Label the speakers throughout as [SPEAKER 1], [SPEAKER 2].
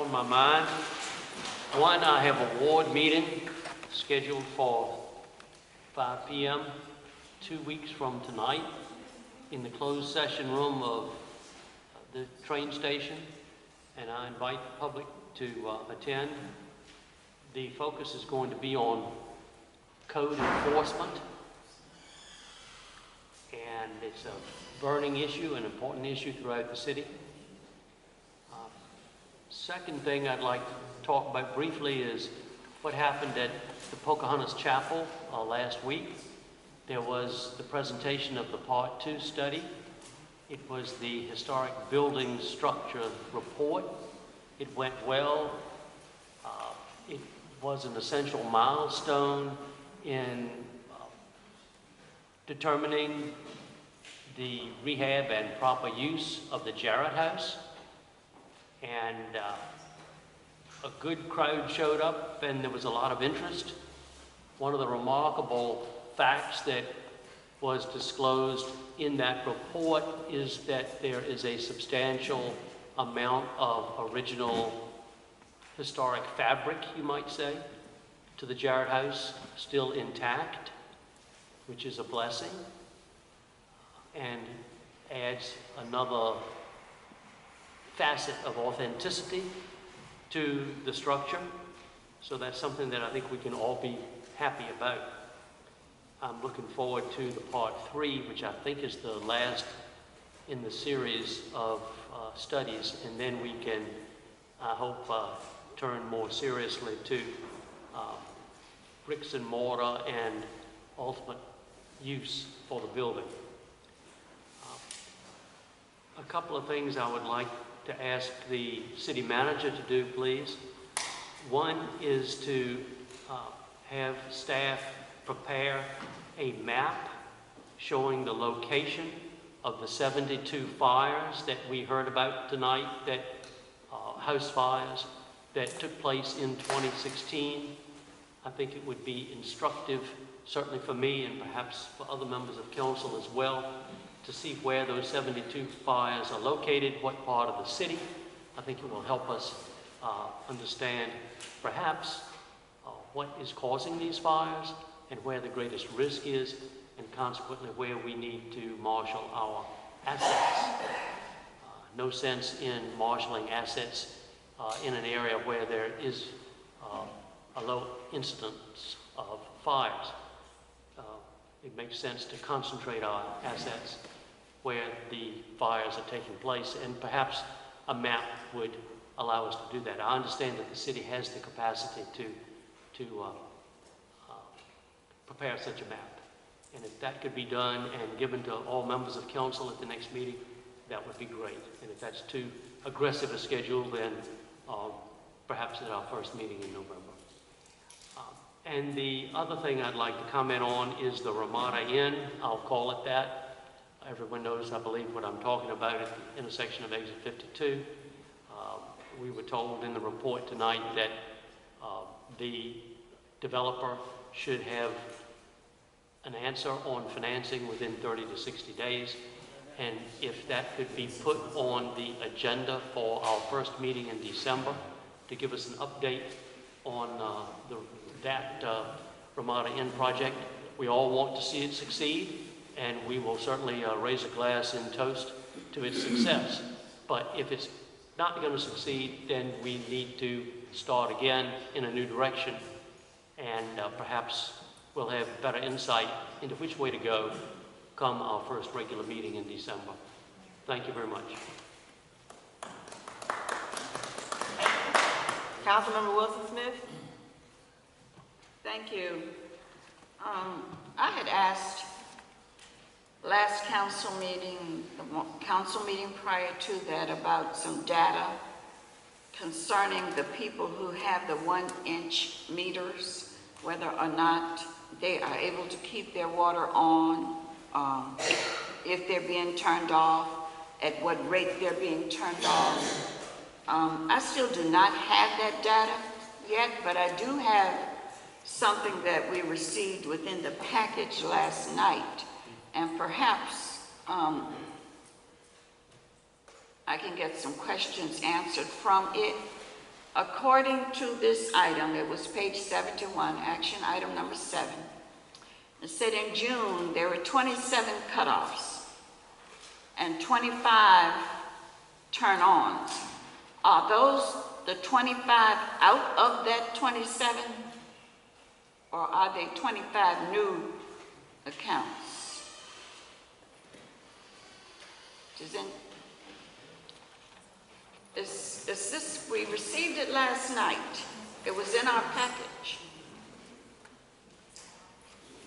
[SPEAKER 1] on my mind. One, I have a ward meeting scheduled for 5 p.m. 2 weeks from tonight in the closed session room of the train station, and I invite the public to attend. The focus is going to be on code enforcement, and it's a burning issue, an important issue throughout the city. Second thing I'd like to talk about briefly is what happened at the Pocahontas Chapel last week. There was the presentation of the Part 2 study. It was the Historic Building Structure Report. It went well. It was an essential milestone in determining the rehab and proper use of the Jarrett House. And a good crowd showed up, and there was a lot of interest. One of the remarkable facts that was disclosed in that report is that there is a substantial amount of original historic fabric, you might say, to the Jarrett House still intact, which is a blessing, and adds another facet of authenticity to the structure. So that's something that I think we can all be happy about. I'm looking forward to the Part 3, which I think is the last in the series of studies, and then we can, I hope, turn more seriously to bricks and mortar and ultimate use for the building. A couple of things I would like to ask the city manager to do, please. One is to have staff prepare a map showing the location of the 72 fires that we heard about tonight, that house fires that took place in 2016. I think it would be instructive, certainly for me and perhaps for other members of council as well, to see where those 72 fires are located, what part of the city. I think it will help us understand perhaps what is causing these fires and where the greatest risk is, and consequently where we need to marshal our assets. No sense in marshaling assets in an area where there is a low incidence of fires. It makes sense to concentrate our assets where the fires are taking place, and perhaps a map would allow us to do that. I understand that the city has the capacity to prepare such a map, and if that could be done and given to all members of council at the next meeting, that would be great. And if that's too aggressive a schedule, then perhaps at our first meeting in November. And the other thing I'd like to comment on is the Ramada Inn. I'll call it that. Everyone knows, I believe, what I'm talking about at the intersection of exit 52. We were told in the report tonight that the developer should have an answer on financing within 30 to 60 days. And if that could be put on the agenda for our first meeting in December to give us an update on that Ramada Inn project. We all want to see it succeed, and we will certainly raise a glass in toast to its success. But if it's not going to succeed, then we need to start again in a new direction, and perhaps we'll have better insight into which way to go come our first regular meeting in December. Thank you very much.
[SPEAKER 2] Councilmember Wilson-Smith. Thank you. I had asked last council meeting, the council meeting prior to that, about some data concerning the people who have the 1-inch meters, whether or not they are able to keep their water on, if they're being turned off, at what rate they're being turned off. I still do not have that data yet, but I do have something that we received within the package last night, and perhaps I can get some questions answered from it. according to this item, it was page 71, action item number 7. It said in June, there were 27 cutoffs and 25 turn-ons. Are those the 25 out of that 27? Or are they 25 new accounts? Is this, we received it last night. It was in our package.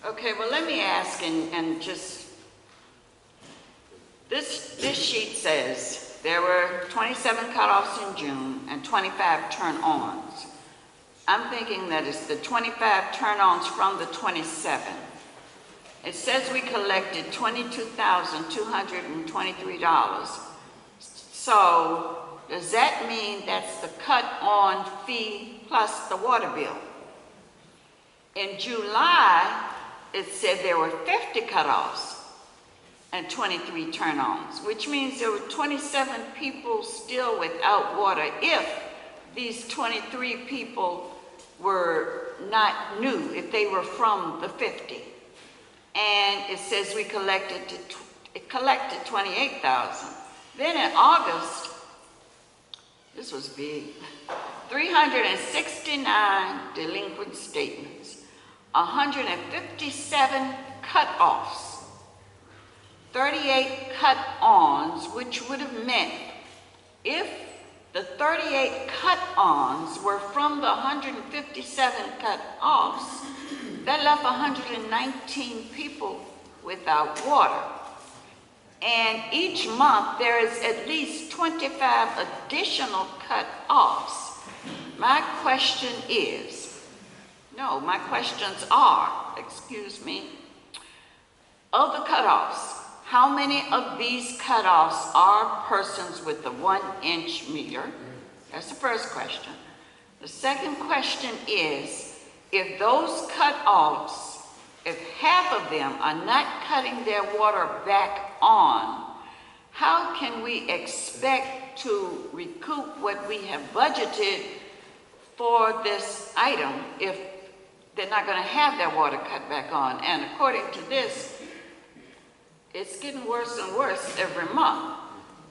[SPEAKER 2] Okay, well, let me ask, and just, this sheet says there were 27 cutoffs in June and 25 turn-ons. I'm thinking that it's the 25 turn-ons from the 27. It says we collected $22,223. So does that mean that's the cut-on fee plus the water bill? In July, it said there were 50 cutoffs and 23 turn-ons, which means there were 27 people still without water if these 23 people were not new, if they were from the 50. And it says we collected 28,000. Then in August, this was big, 369 delinquent statements, 157 cut-offs, 38 cut-ons, which would have meant if the 38 cut-ons were from the 157 cut-offs, that left 119 people without water. And each month there is at least 25 additional cut-offs. My questions are, of the cut-offs, how many of these cut-offs are persons with the 1-inch meter? That's the first question. The second question is, if those cut-offs, if half of them are not cutting their water back on, how can we expect to recoup what we have budgeted for this item if they're not going to have their water cut back on? And according to this, it's getting worse and worse every month.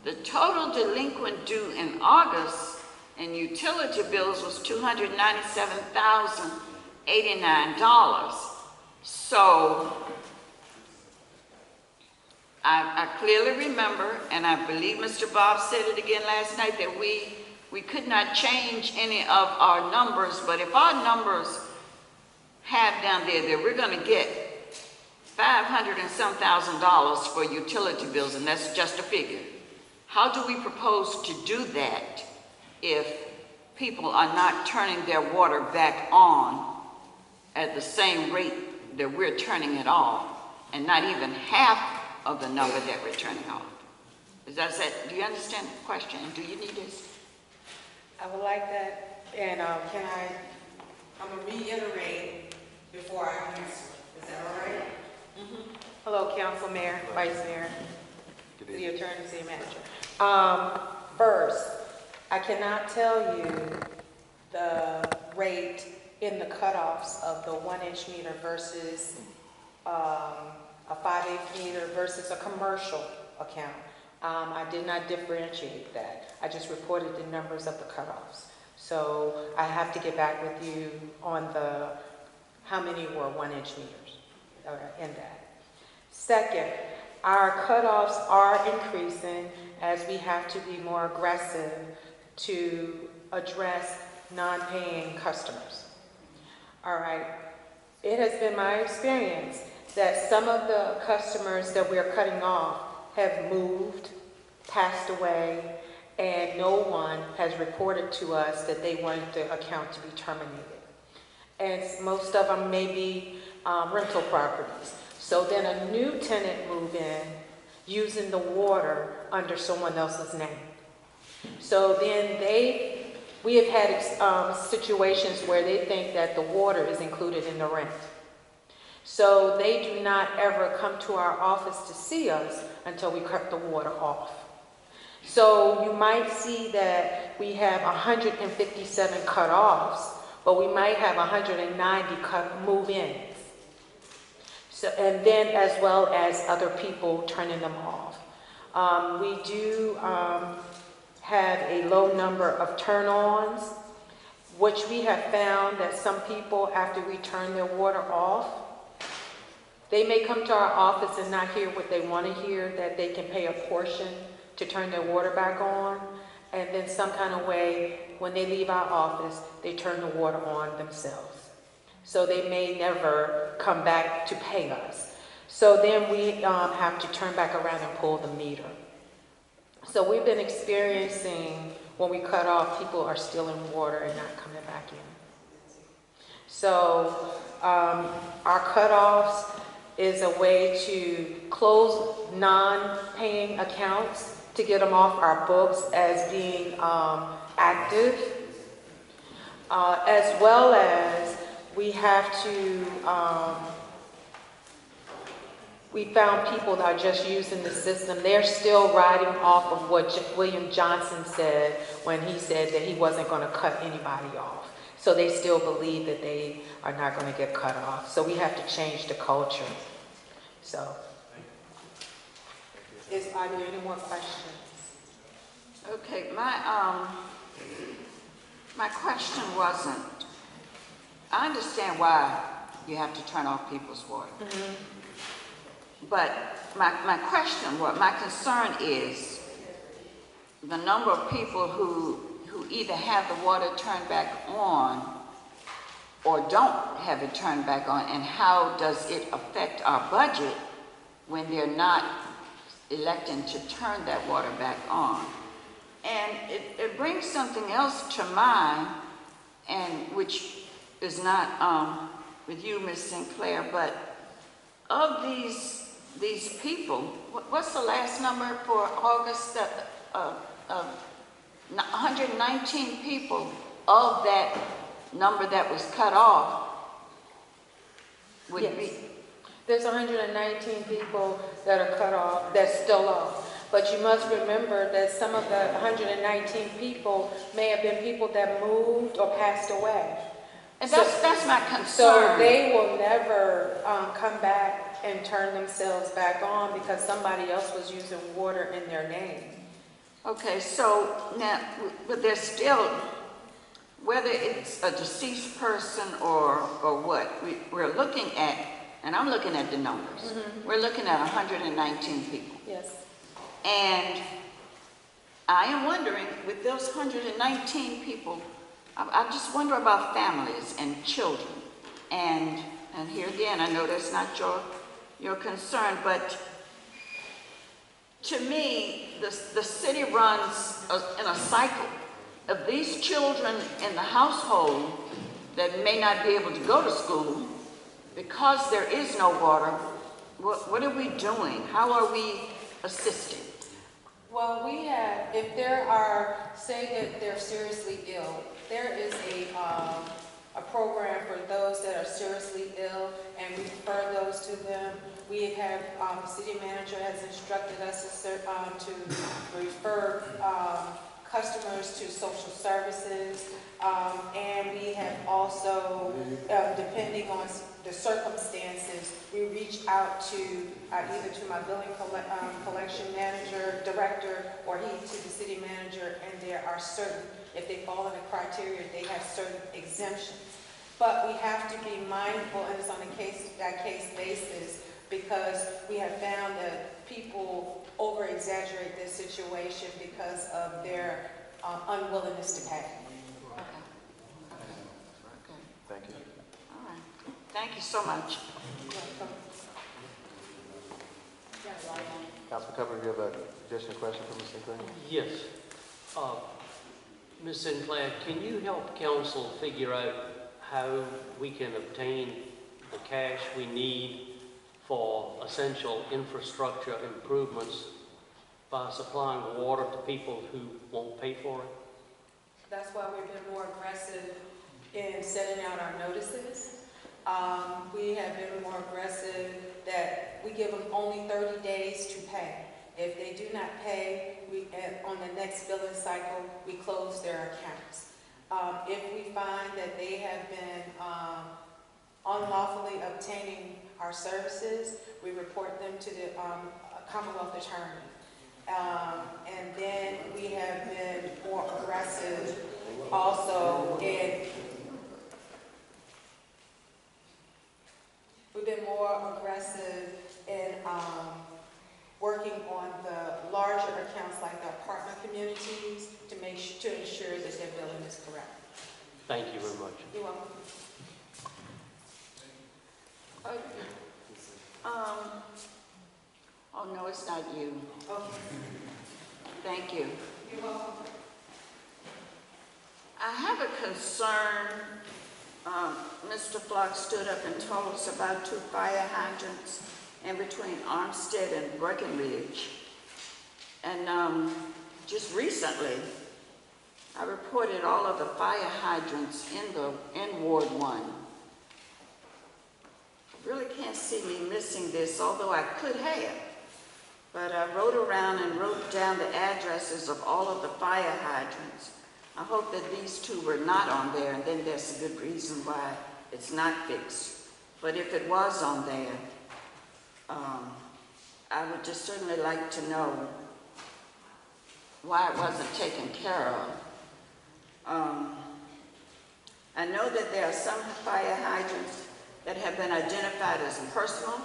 [SPEAKER 2] The total delinquent due in August in utility bills was $297,089. So I clearly remember, and I believe Mr. Bob said it again last night, that we could not change any of our numbers, but if our numbers have down there that we're going to get $500 and some thousand for utility bills, and that's just a figure. How do we propose to do that if people are not turning their water back on at the same rate that we're turning it off, and not even half of the number that we're turning off? Do you understand the question? Do you need this?
[SPEAKER 3] I would like that, and I'm going to reiterate before I answer. Is that all right? Mm-hmm. Hello, Council, Mayor, Vice Mayor, City Attorney, City Manager. First, I cannot tell you the rate in the cutoffs of the 1-inch meter versus a 5/8 meter versus a commercial account. I did not differentiate that. I just reported the numbers of the cutoffs. So I have to get back with you on how many were 1-inch meters in that. Second, our cutoffs are increasing as we have to be more aggressive to address non-paying customers. All right. It has been my experience that some of the customers that we're cutting off have moved, passed away, and no one has reported to us that they wanted the account to be terminated. And most of them may be rental properties. So then a new tenant move in using the water under someone else's name. So then we have had situations where they think that the water is included in the rent. So they do not ever come to our office to see us until we cut the water off. So you might see that we have 157 cut-offs, but we might have 190 move-ins. So, and then as well as other people turning them off. We do have a low number of turn-ons, which we have found that some people, after we turn their water off, they may come to our office and not hear what they want to hear, that they can pay a portion to turn their water back on, and then some kind of way, when they leave our office, they turn the water on themselves. So they may never come back to pay us. So then we have to turn back around and pull the meter. So we've been experiencing, when we cut off, people are stealing water and not coming back in. So our cutoffs is a way to close non-paying accounts to get them off our books as being active, as well as we have to, we found people that are just using the system. They're still riding off of what William Johnson said when he said that he wasn't going to cut anybody off. So they still believe that they are not going to get cut off. So we have to change the culture. So, are there any more questions?
[SPEAKER 2] Okay, my question wasn't, I understand why you have to turn off people's water. Mm-hmm. But my question, my concern is the number of people who either have the water turned back on or don't have it turned back on, and how does it affect our budget when they're not electing to turn that water back on? And it brings something else to mind, and which is not with you, Ms. Sinclair, but of these people, what's the last number for August? 119 people of that number that was cut off would be.
[SPEAKER 3] There's 119 people that are cut off, that's still off. But you must remember that some of the 119 people may have been people that moved or passed away.
[SPEAKER 2] And that's my concern.
[SPEAKER 3] So they will never come back and turn themselves back on because somebody else was using water in their name.
[SPEAKER 2] Okay, so now, but there's still, whether it's a deceased person or what, we're looking at, and I'm looking at the numbers. Mm-hmm. We're looking at 119 people.
[SPEAKER 3] Yes.
[SPEAKER 2] And I am wondering, with those 119 people, I just wonder about families and children. And here again, I know that's not your concern, but to me, the city runs in a cycle of these children in the household that may not be able to go to school because there is no water. What are we doing? How are we assisting?
[SPEAKER 3] Well, we have, if there are, say that they're seriously ill, there is a program for those that are seriously ill, and we refer those to them. We have, the city manager has instructed us to refer customers to social services, and we have also, depending on the circumstances, we reach out to either to my billing collection manager, director, or to the city manager, and there are certain, if they fall in the criteria, they have certain exemptions. But we have to be mindful, and it's on a case-by-case basis, because we have found that people over-exaggerate this situation because of their unwillingness to pay.
[SPEAKER 4] Thank you.
[SPEAKER 2] All right. Thank you so much.
[SPEAKER 4] Councilman Cover, do you have an additional question for Ms. Sinclair?
[SPEAKER 1] Yes. Ms. Sinclair, can you help council figure out how we can obtain the cash we need for essential infrastructure improvements by supplying water to people who won't pay for it?
[SPEAKER 3] That's why we've been more aggressive in setting out our notices. We have been more aggressive that we give them only 30 days to pay. If they do not pay, on the next billing cycle, we close their accounts. If we find that they have been unlawfully obtaining our services, we report them to the Commonwealth Attorney. And then we have been more aggressive also in, working on the larger accounts like the apartment communities to ensure that their billing is correct.
[SPEAKER 1] Thank you very much.
[SPEAKER 3] You're welcome.
[SPEAKER 2] Oh, no, it's not you.
[SPEAKER 3] Okay.
[SPEAKER 2] Thank you.
[SPEAKER 3] You're welcome.
[SPEAKER 2] I have a concern. Mr. Flock stood up and told us about 2 fire hydrants in between Armstead and Breckenridge. And just recently, I reported all of the fire hydrants in Ward 1. Really can't see me missing this, although I could have. But I wrote around and wrote down the addresses of all of the fire hydrants. I hope that these 2 were not on there, and then there's a good reason why it's not fixed. But if it was on there, I would just certainly like to know why it wasn't taken care of. I know that there are some fire hydrants that have been identified as personal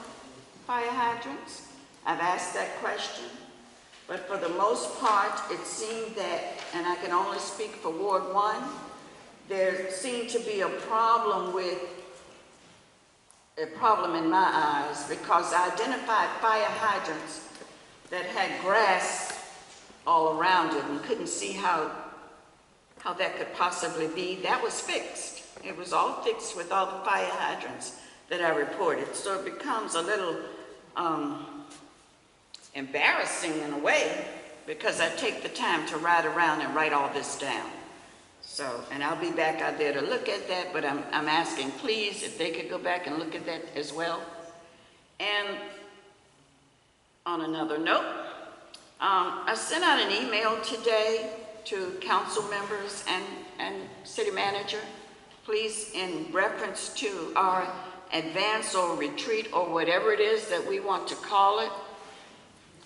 [SPEAKER 2] fire hydrants. I've asked that question, but for the most part, it seemed that, and I can only speak for Ward 1, there seemed to be a problem in my eyes, because I identified fire hydrants that had grass all around it and couldn't see how that could possibly be. That was fixed. It was all fixed with all the fire hydrants that I reported. So it becomes a little embarrassing in a way, because I take the time to ride around and write all this down. So, and I'll be back out there to look at that, but I'm asking, please, if they could go back and look at that as well. And on another note, I sent out an email today to council members and city manager, please, in reference to our advance or retreat or whatever it is that we want to call it.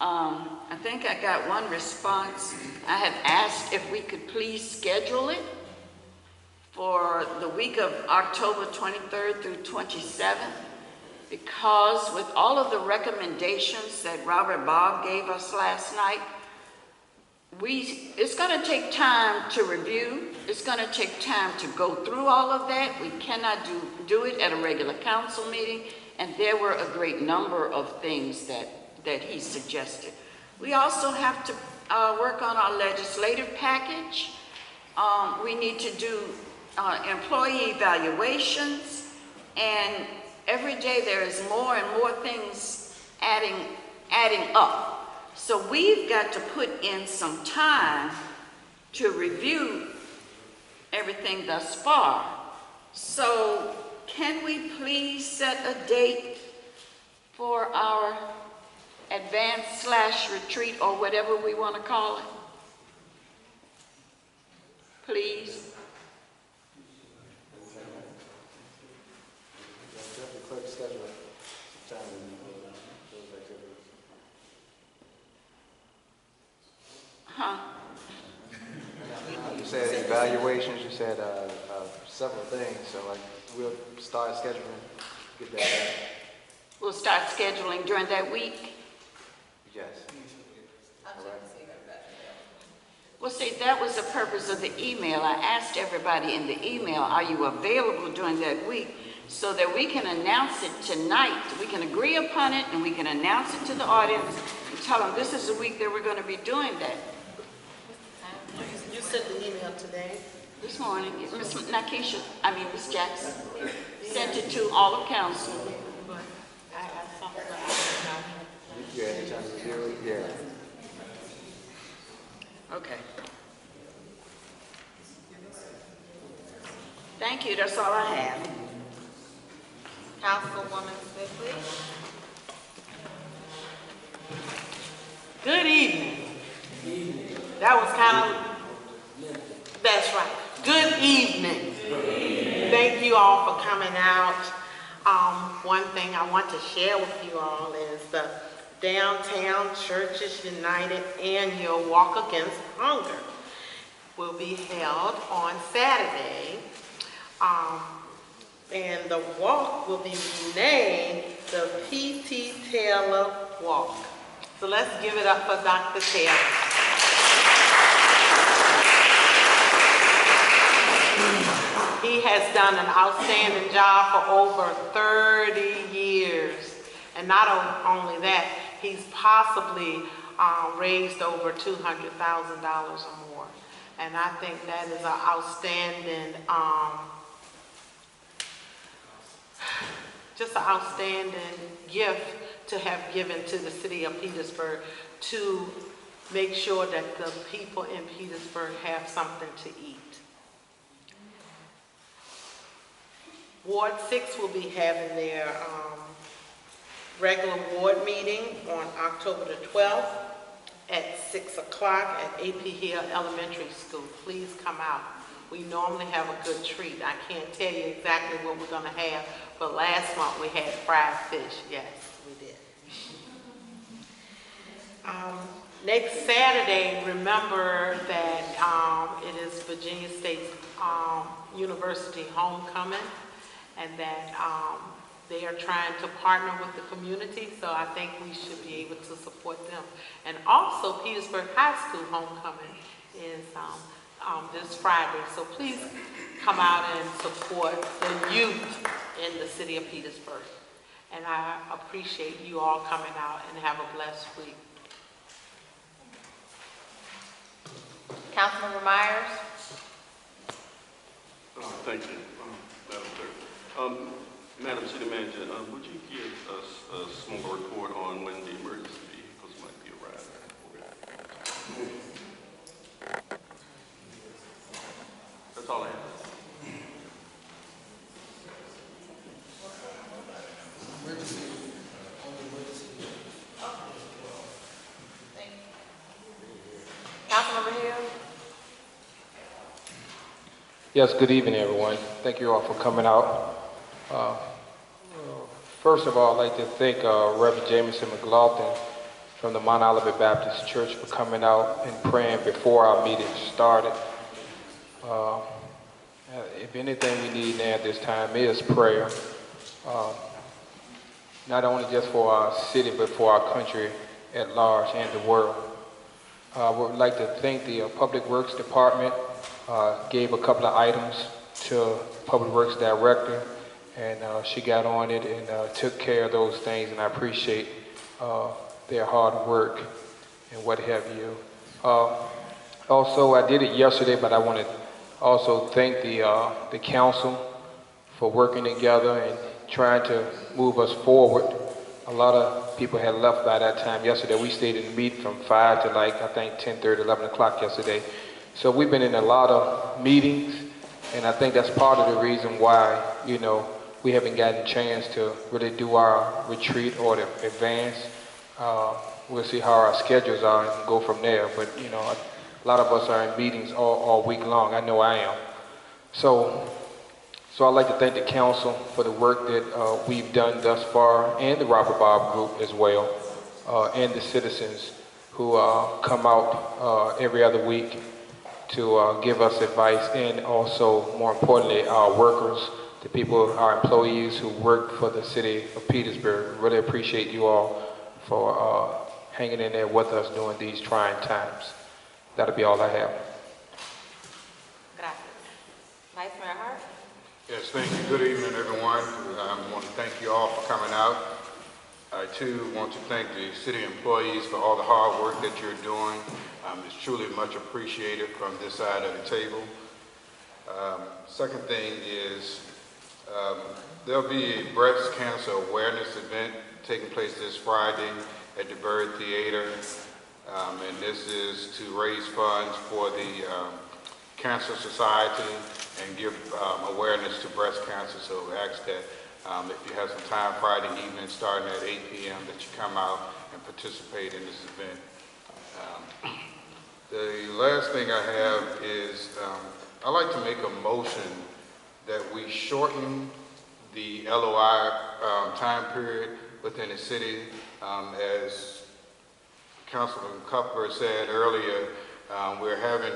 [SPEAKER 2] I think I got one response. I have asked if we could please schedule it for the week of October 23rd through 27th, because with all of the recommendations that Robert Bob gave us last night, it's going to take time to review. It's going to take time to go through all of that. We cannot do it at a regular council meeting, and there were a great number of things that he suggested. We also have to work on our legislative package. We need to do employee evaluations, and every day there is more and more things adding up. So we've got to put in some time to review everything thus far. So can we please set a date for our advance/retreat or whatever we want to call it? Please.
[SPEAKER 4] The clerk schedule time those activities.
[SPEAKER 2] Huh?
[SPEAKER 4] You said evaluations, you said several things, so we'll start scheduling, get that done.
[SPEAKER 2] We'll start scheduling during that week.
[SPEAKER 4] Yes. All right.
[SPEAKER 2] Well, see, that was the purpose of the email. I asked everybody in the email, are you available during that week, so that we can announce it tonight. We can agree upon it, and we can announce it to the audience and tell them this is the week that we're going to be doing that.
[SPEAKER 5] You sent the email today?
[SPEAKER 2] This morning, Ms. Jackson sent it to all of council.
[SPEAKER 5] But I saw it.
[SPEAKER 4] You had a chance to review it? Yeah.
[SPEAKER 2] Okay. Thank you, that's all I have.
[SPEAKER 5] Councilwoman Sibley?
[SPEAKER 6] Good evening.
[SPEAKER 5] That was kind of, that's right. Good evening. Thank you all for coming out. One thing I want to share with you all is the Downtown Churches United Annual Walk Against Hunger will be held on Saturday. And the walk will be renamed the P.T. Taylor Walk. So let's give it up for Dr. Taylor. He has done an outstanding job for over 30 years. And not only that, he's possibly raised over $200,000 or more. And I think that is an outstanding, just an outstanding gift to have given to the city of Petersburg to make sure that the people in Petersburg have something to eat. Ward 6 will be having their regular ward meeting on October the 12th at 6 o'clock at AP Hill Elementary School. Please come out. We normally have a good treat. I can't tell you exactly what we're going to have, but last month we had fried fish. Yes, we did. Next Saturday, remember that it is Virginia State University homecoming, and that they are trying to partner with the community, so I think we should be able to support them. And also, Petersburg High School homecoming is this Friday, so please come out and support the youth in the city of Petersburg. And I appreciate you all coming out, and have a blessed week.
[SPEAKER 3] Councilmember Myers?
[SPEAKER 6] Thank you, Madam Clerk. Madam City Manager, would you give us a small report on when the emergency vehicles might be arriving? That's all I have.
[SPEAKER 3] Councilmember Hill?
[SPEAKER 7] Yes, good evening, everyone. Thank you all for coming out. First of all, I'd like to thank Reverend Jameson McLaughlin from the Mount Olivet Baptist Church for coming out and praying before our meeting started. If anything we need now at this time is prayer, not only just for our city, but for our country at large and the world. I would like to thank the Public Works Department. Gave a couple of items to Public Works Director, and she got on it and took care of those things, and I appreciate their hard work and what have you. Also, I did it yesterday, but I want to also thank the council for working together and trying to move us forward. A lot of people had left by that time yesterday. We stayed in the meeting from 5 to I think 10:30, 11 o'clock yesterday. So we've been in a lot of meetings, and I think that's part of the reason why, we haven't gotten a chance to really do our retreat or the advance. We'll see how our schedules are and go from there. But, a lot of us are in meetings all week long. I know I am. So I'd like to thank the council for the work that we've done thus far, and the Robert Bob Group as well, and the citizens who come out every other week to give us advice, and also, more importantly, our workers, the people, our employees who work for the city of Petersburg. Really appreciate you all for hanging in there with us during these trying times. That'll be all I have.
[SPEAKER 3] Gracias. Vice Mayor Hart?
[SPEAKER 8] Yes, thank you. Good evening, everyone. I want to thank you all for coming out. I, too, want to thank the city employees for all the hard work that you're doing. It's truly much appreciated from this side of the table. Second thing is there'll be a breast cancer awareness event taking place this Friday at the Bird Theater. And this is to raise funds for the Cancer Society and give awareness to breast cancer. So we ask that if you have some time Friday evening starting at 8 p.m. that you come out and participate in this event. The last thing I have is, I'd like to make a motion that we shorten the LOI time period within the city. As Councilman Cuthbert said earlier, we're having,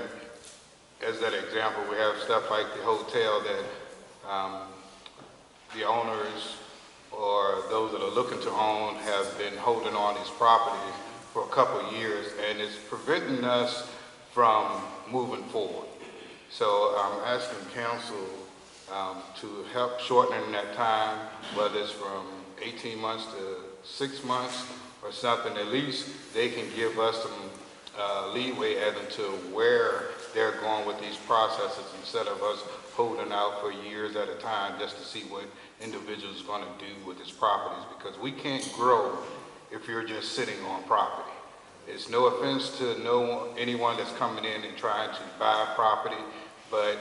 [SPEAKER 8] as that example, we have stuff like the hotel that the owners or those that are looking to own have been holding on these properties for a couple of years, and it's preventing us from moving forward. So I'm asking council to help shortening that time, whether it's from 18 months to 6 months or something. At least they can give us some leeway as to where they're going with these processes instead of us holding out for years at a time just to see what individuals are going to do with these properties, because we can't grow if you're just sitting on property. It's no offense to anyone that's coming in and trying to buy property, but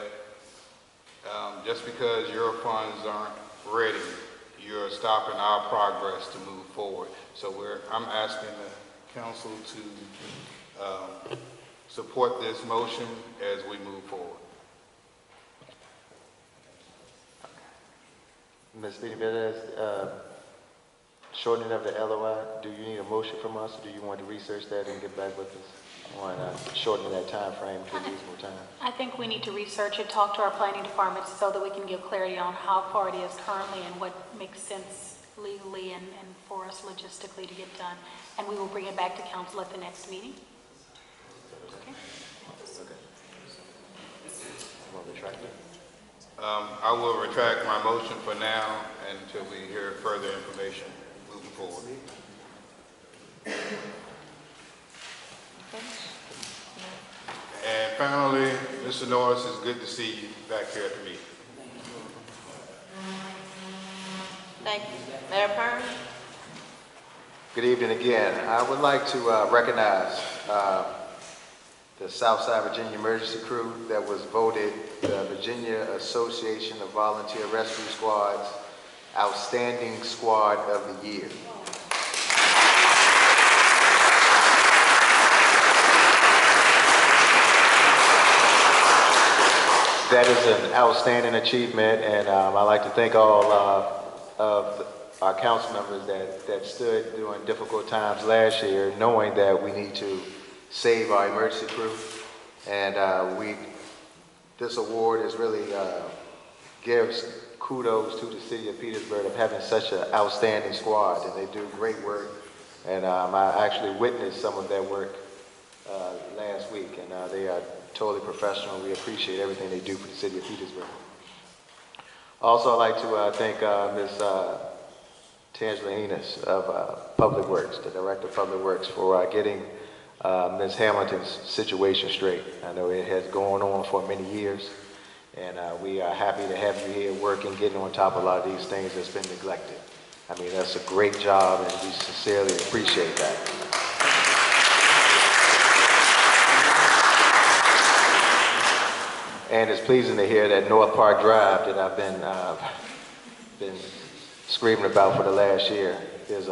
[SPEAKER 8] just because your funds aren't ready, you're stopping our progress to move forward. So I'm asking the council to support this motion as we move forward.
[SPEAKER 4] Ms. Benitez, shortening of the LOI, do you need a motion from us, or do you want to research that and get back with us on shortening that time frame to a reasonable time?
[SPEAKER 9] I think we need to research it, talk to our planning department so that we can give clarity on how far it is currently and what makes sense legally and for us logistically to get done. And we will bring it back to council at the next meeting. Okay.
[SPEAKER 4] Want to retract it?
[SPEAKER 8] I will retract my motion for now until we hear further information moving forward. And finally, Mr. Norris, it's good to see you back here at the meeting.
[SPEAKER 2] Thank you. Mayor Perry?
[SPEAKER 4] Good evening again. I would like to recognize the Southside Virginia Emergency Crew that was voted the Virginia Association of Volunteer Rescue Squads Outstanding Squad of the Year. That is an outstanding achievement, and I'd like to thank all of our council members that stood during difficult times last year, knowing that we need to save our emergency crew. And this award is really gives kudos to the city of Petersburg of having such an outstanding squad, and they do great work. And I actually witnessed some of their work last week, and they are totally professional. We appreciate everything they do for the city of Petersburg. Also, I'd like to thank Ms. Tangela Enos of Public Works, the Director of Public Works, for getting Ms. Hamilton's situation straight. I know it has gone on for many years, and we are happy to have you here working, getting on top of a lot of these things that's been neglected. I mean, that's a great job, and we sincerely appreciate that. And it's pleasing to hear that North Park Drive that I've been screaming about for the last year is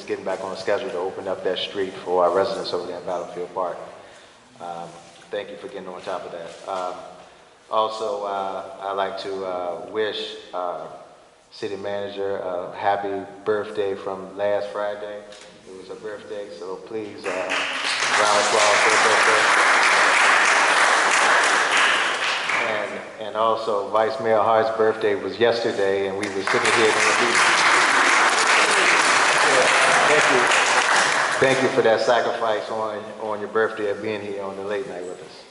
[SPEAKER 4] getting back on schedule to open up that street for our residents over there at Battlefield Park. Thank you for getting on top of that. Also, I'd like to wish our city manager a happy birthday from last Friday. It was her birthday, so please, round of applause for her birthday. And also, Vice Mayor Hart's birthday was yesterday, and we were sitting here in the meeting. Thank you for that sacrifice on your birthday of being here on the late night with us.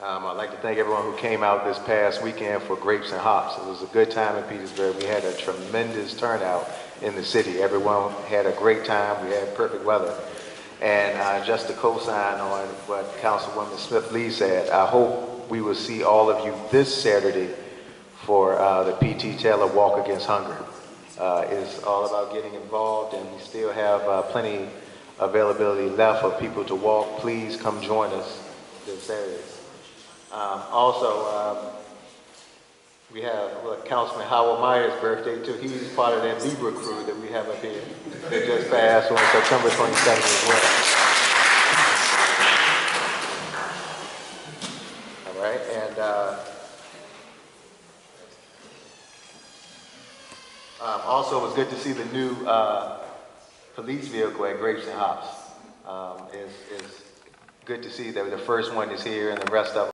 [SPEAKER 4] I'd like to thank everyone who came out this past weekend for Grapes and Hops. It was a good time in Petersburg. We had a tremendous turnout in the city. Everyone had a great time. We had perfect weather. And just to co-sign on what Councilwoman Smith-Lee said, I hope we will see all of you this Saturday for the P.T. Taylor Walk Against Hunger. It's all about getting involved, and we still have plenty availability left for people to walk. Please come join us this Saturday. We have Councilman Howard Meyer's birthday too. He's part of that Libra crew that we have up here that just passed on September 27th as well. right? And also, it was good to see the new police vehicle at Grapes and Hops. It's good to see that the first one is here and the rest of